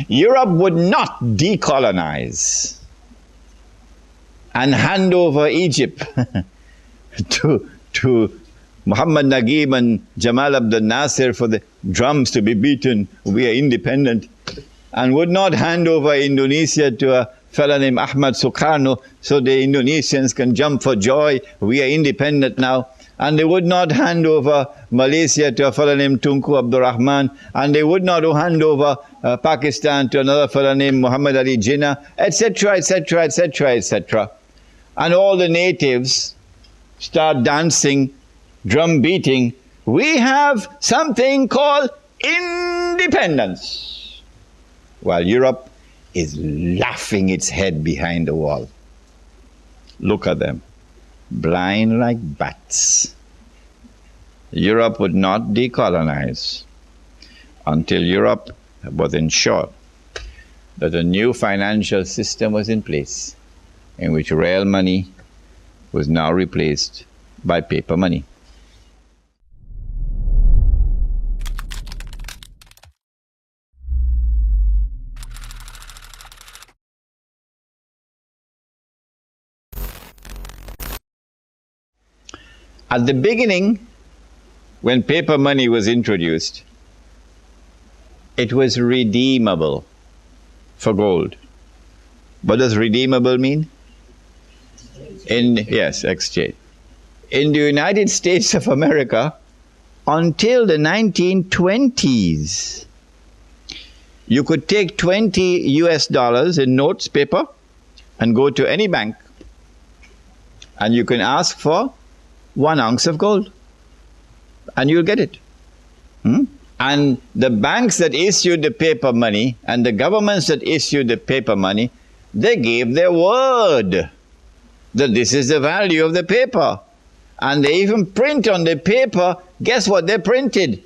Europe would not decolonize and hand over Egypt to Muhammad Naguib and Jamal Abdel Nasser for the drums to be beaten, we are independent, and would not hand over Indonesia to a fellow named Ahmad Sukarno so the Indonesians can jump for joy, we are independent now. And they would not hand over Malaysia to a fellow named Tunku Abdul Rahman, and they would not hand over Pakistan to another fellow named Muhammad Ali Jinnah, etc., etc., etc., etc. And all the natives start dancing, drum beating. We have something called independence. While Europe is laughing its head behind the wall. Look at them. Blind like bats. Europe would not decolonize until Europe was ensured that a new financial system was in place in which real money was now replaced by paper money. At the beginning, when paper money was introduced, it was redeemable for gold. What does redeemable mean? Yes, exchange. In the United States of America, until the 1920s, you could take $20 US in notes, paper, and go to any bank, and you can ask for 1 ounce of gold, and you'll get it. And the banks that issued the paper money and the governments that issued the paper money, they gave their word that this is the value of the paper. And they even print on the paper, guess what they printed?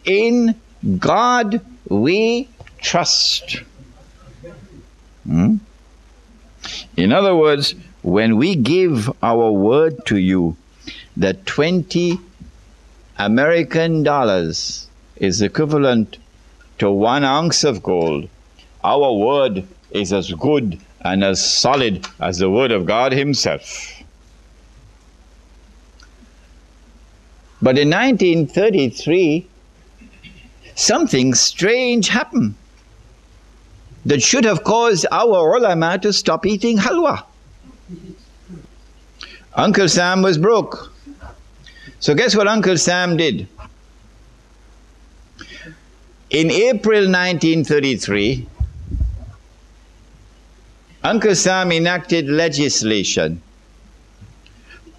In God we trust. In other words, when we give our word to you, that 20 American dollars is equivalent to 1 ounce of gold, our word is as good and as solid as the word of God himself. But in 1933, something strange happened that should have caused our ulama to stop eating halwa. Uncle Sam was broke. So guess what Uncle Sam did? In April 1933, Uncle Sam enacted legislation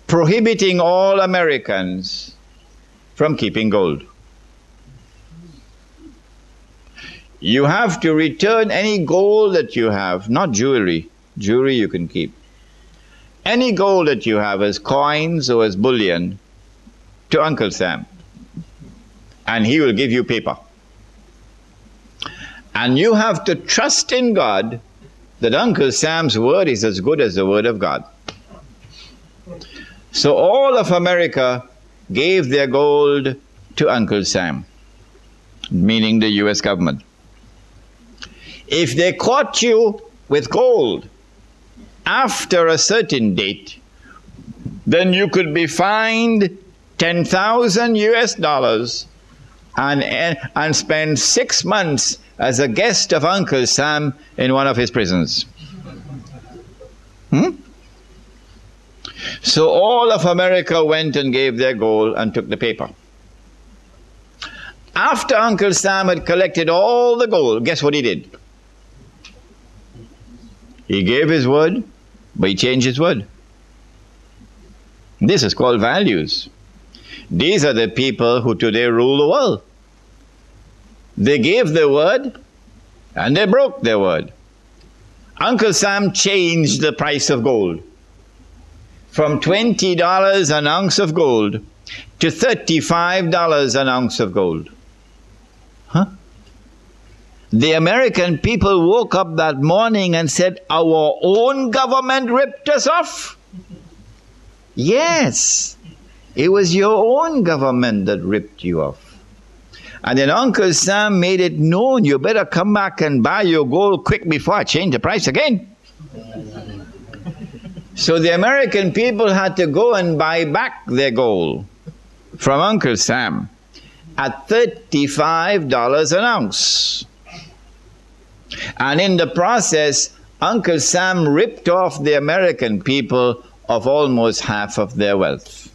prohibiting all Americans from keeping gold. You have to return any gold that you have, not jewelry. Jewelry you can keep. Any gold that you have as coins or as bullion to Uncle Sam, and he will give you paper. And you have to trust in God that Uncle Sam's word is as good as the word of God. So all of America gave their gold to Uncle Sam, meaning the US government. If they caught you with gold after a certain date, then you could be fined $10,000 US and spend 6 months as a guest of Uncle Sam in one of his prisons. So all of America went and gave their gold and took the paper. After Uncle Sam had collected all the gold, guess what he did? He gave his word, but he changed his word. This is called values. These are the people who today rule the world. They gave their word and they broke their word. Uncle Sam changed the price of gold from $20 an ounce of gold to $35 an ounce of gold. The American people woke up that morning and said, our own government ripped us off. Yes, it was your own government that ripped you off. And then Uncle Sam made it known, you better come back and buy your gold quick before I change the price again. So the American people had to go and buy back their gold from Uncle Sam at $35 an ounce. And in the process, Uncle Sam ripped off the American people of almost half of their wealth.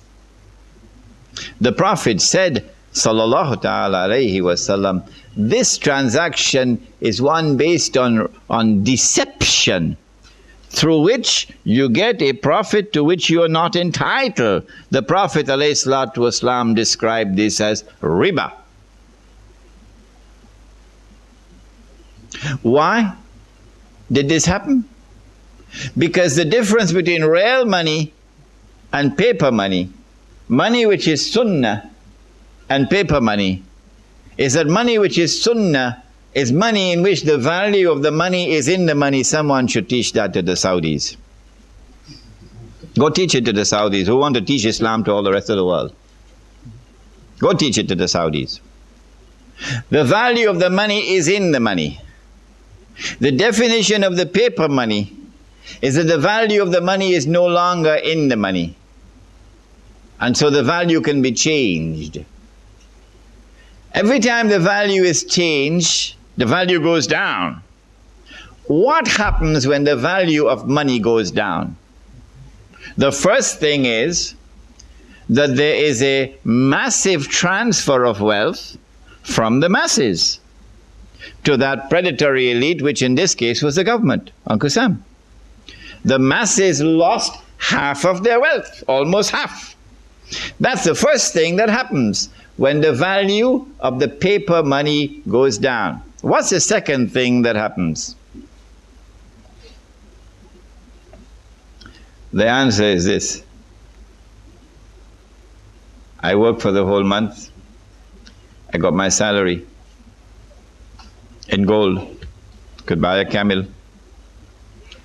The Prophet said, sallallahu ta'ala alayhi wasallam, this transaction is one based on deception, through which you get a profit to which you are not entitled. The Prophet alayhi salatu wasalam described this as riba. Why did this happen? Because the difference between real money and paper money, money which is sunnah and paper money, is that money which is sunnah is money in which the value of the money is in the money. Someone should teach that to the Saudis. Go teach it to the Saudis who want to teach Islam to all the rest of the world. Go teach it to the Saudis. The value of the money is in the money. The definition of the paper money is that the value of the money is no longer in the money. And so the value can be changed. Every time the value is changed, the value goes down. What happens when the value of money goes down? The first thing is that there is a massive transfer of wealth from the masses to that predatory elite, which in this case was the government, Uncle Sam. The masses lost half of their wealth, almost half. That's the first thing that happens when the value of the paper money goes down. What's the second thing that happens? The answer is this. I worked for the whole month. I got my salary in gold. Could buy a camel.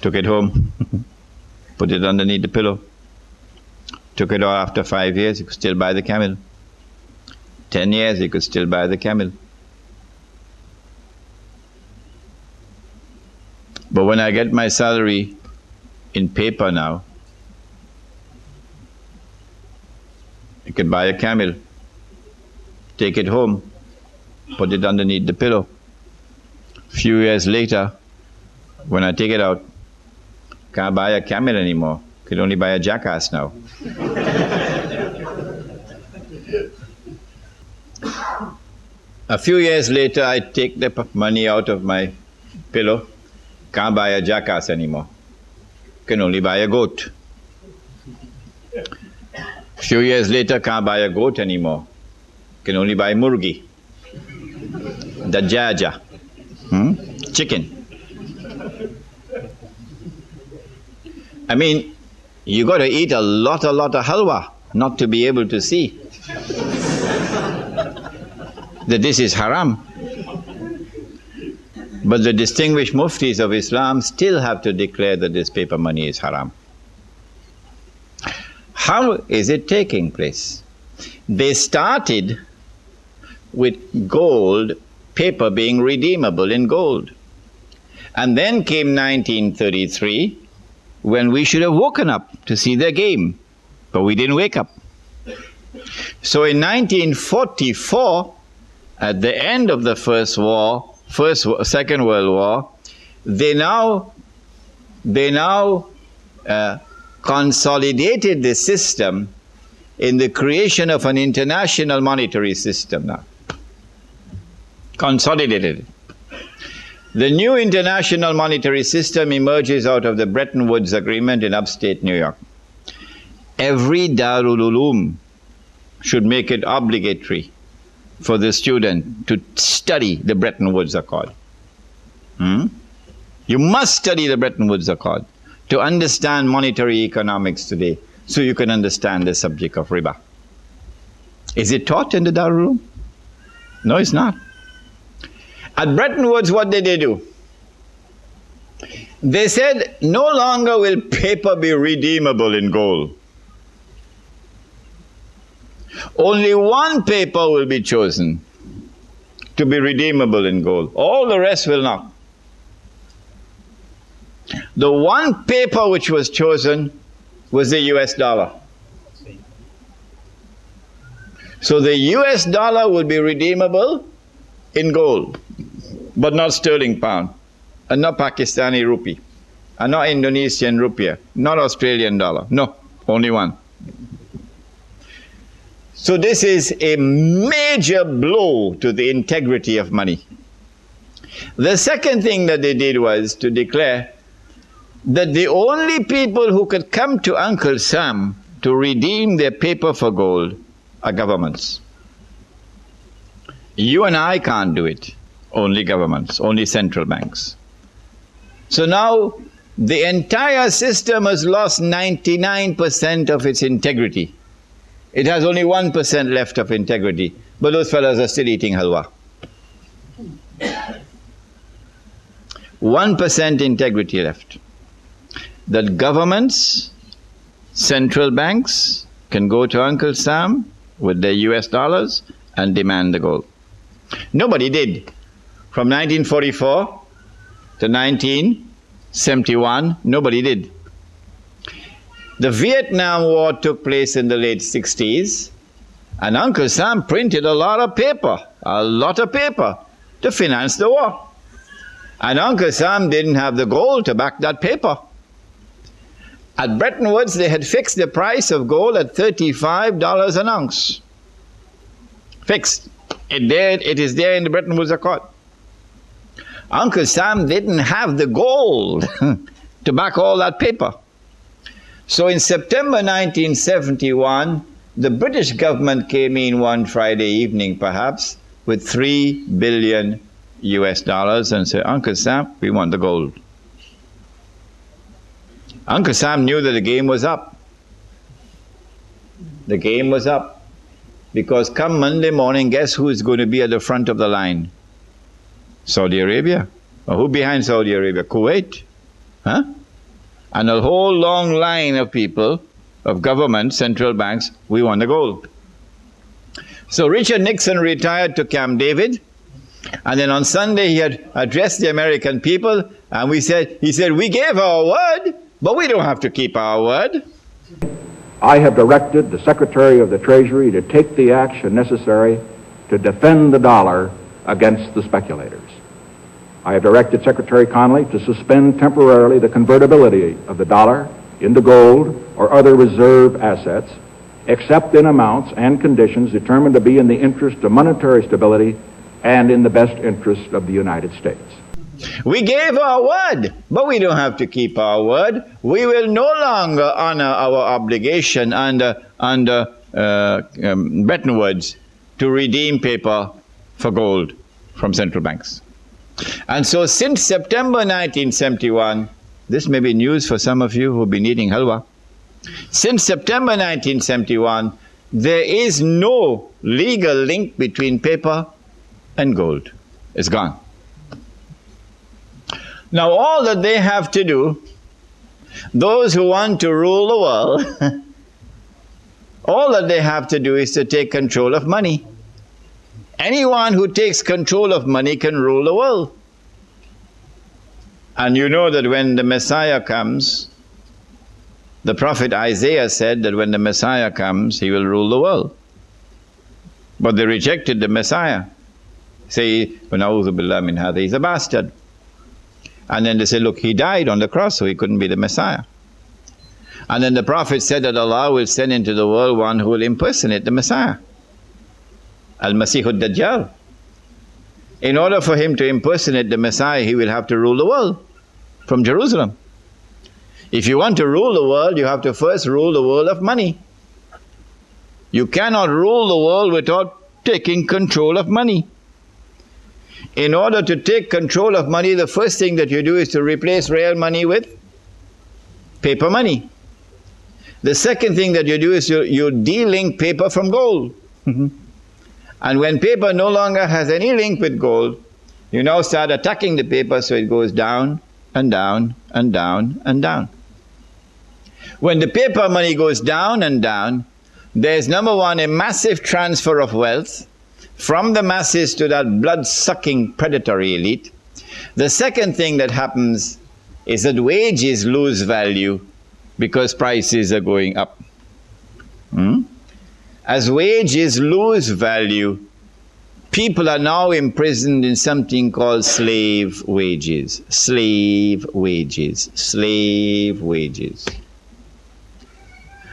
Took it home. Put it underneath the pillow. Took it out after 5 years. You could still buy the camel. 10 years, you could still buy the camel. But when I get my salary in paper now, you could buy a camel, take it home, put it underneath the pillow. A few years later, when I take it out, can't buy a camel anymore. Could only buy a jackass now. A few years later, I take the money out of my pillow. Can't buy a jackass anymore. Can only buy a goat. A few years later, can't buy a goat anymore. Can only buy murgi. Dajaja. Chicken. I mean, you got to eat a lot of halwa not to be able to see that this is haram. But the distinguished muftis of Islam still have to declare that this paper money is haram. How is it taking place? They started with gold, paper being redeemable in gold. And then came 1933, when we should have woken up to see their game, but we didn't wake up. So in 1944, at the end of the Second World War, they now consolidated the system in the creation of an international monetary system now. Consolidated it. The new international monetary system emerges out of the Bretton Woods Agreement in upstate New York. Every Darul Uloom should make it obligatory for the student to study the Bretton Woods Accord. You must study the Bretton Woods Accord to understand monetary economics today, so you can understand the subject of riba. Is it taught in the Darul Uloom? No, it's not. At Bretton Woods, what did they do? They said, no longer will paper be redeemable in gold. Only one paper will be chosen. to be redeemable in gold. All the rest will not. The one paper which was chosen was the US dollar. So the US dollar would be redeemable in gold, but not sterling pound, and not Pakistani rupee, and not Indonesian rupiah, not Australian dollar. No, only one. So this is a major blow to the integrity of money. The second thing that they did was to declare that the only people who could come to Uncle Sam to redeem their paper for gold are governments. You and I can't do it. Only governments, only central banks. So now the entire system has lost 99% of its integrity. It has only 1% left of integrity, but those fellows are still eating halwa. 1% integrity left. That governments, central banks can go to Uncle Sam with their US dollars and demand the gold. Nobody did. From 1944 to 1971, nobody did. The Vietnam War took place in the late 60s, and Uncle Sam printed a lot of paper to finance the war. And Uncle Sam didn't have the gold to back that paper. At Bretton Woods, they had fixed the price of gold at $35 an ounce. Fixed. It is there in the Bretton Woods Accord. Uncle Sam didn't have the gold to back all that paper. So in September 1971, the British government came in one Friday evening, perhaps, with $3 billion and said, Uncle Sam, we want the gold. Uncle Sam knew that the game was up. The game was up. Because come Monday morning, guess who is going to be at the front of the line? Saudi Arabia. Or who behind Saudi Arabia? Kuwait. Huh? And a whole long line of people, of government, central banks, we want the gold. So Richard Nixon retired to Camp David, and then on Sunday he had addressed the American people, and he said, we gave our word, but we don't have to keep our word. I have directed the Secretary of the Treasury to take the action necessary to defend the dollar against the speculators. I have directed Secretary Connolly to suspend temporarily the convertibility of the dollar into gold or other reserve assets, except in amounts and conditions determined to be in the interest of monetary stability and in the best interest of the United States. We gave our word, but we don't have to keep our word. We will no longer honor our obligation under Bretton Woods to redeem paper for gold from central banks. And so since September 1971, this may be news for some of you who have been eating halwa. Since September 1971, there is no legal link between paper and gold. It's gone. Now all that they have to do, those who want to rule the world, all that they have to do is to take control of money. Anyone who takes control of money can rule the world. And you know that when the Messiah comes, the prophet Isaiah said that when the Messiah comes, he will rule the world. But they rejected the Messiah. Say, "Na'udhu billah min hadha," he's a bastard. And then they said, look, he died on the cross, so he couldn't be the Messiah. And then the prophet said that Allah will send into the world one who will impersonate the Messiah. Al-Masih al-Dajjal. In order for him to impersonate the Messiah, he will have to rule the world from Jerusalem. If you want to rule the world, you have to first rule the world of money. You cannot rule the world without taking control of money. In order to take control of money, the first thing that you do is to replace real money with paper money. The second thing that you do is you de-link paper from gold. And when paper no longer has any link with gold, you now start attacking the paper so it goes down and down and down and down. When the paper money goes down and down, there's number one, a massive transfer of wealth from the masses to that blood-sucking predatory elite. The second thing that happens is that wages lose value because prices are going up. As wages lose value, people are now imprisoned in something called slave wages. Slave wages. Slave wages.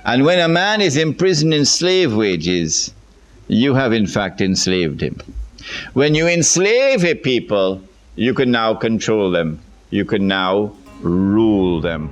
And when a man is imprisoned in slave wages, you have in fact enslaved him. When you enslave a people, you can now control them. You can now rule them.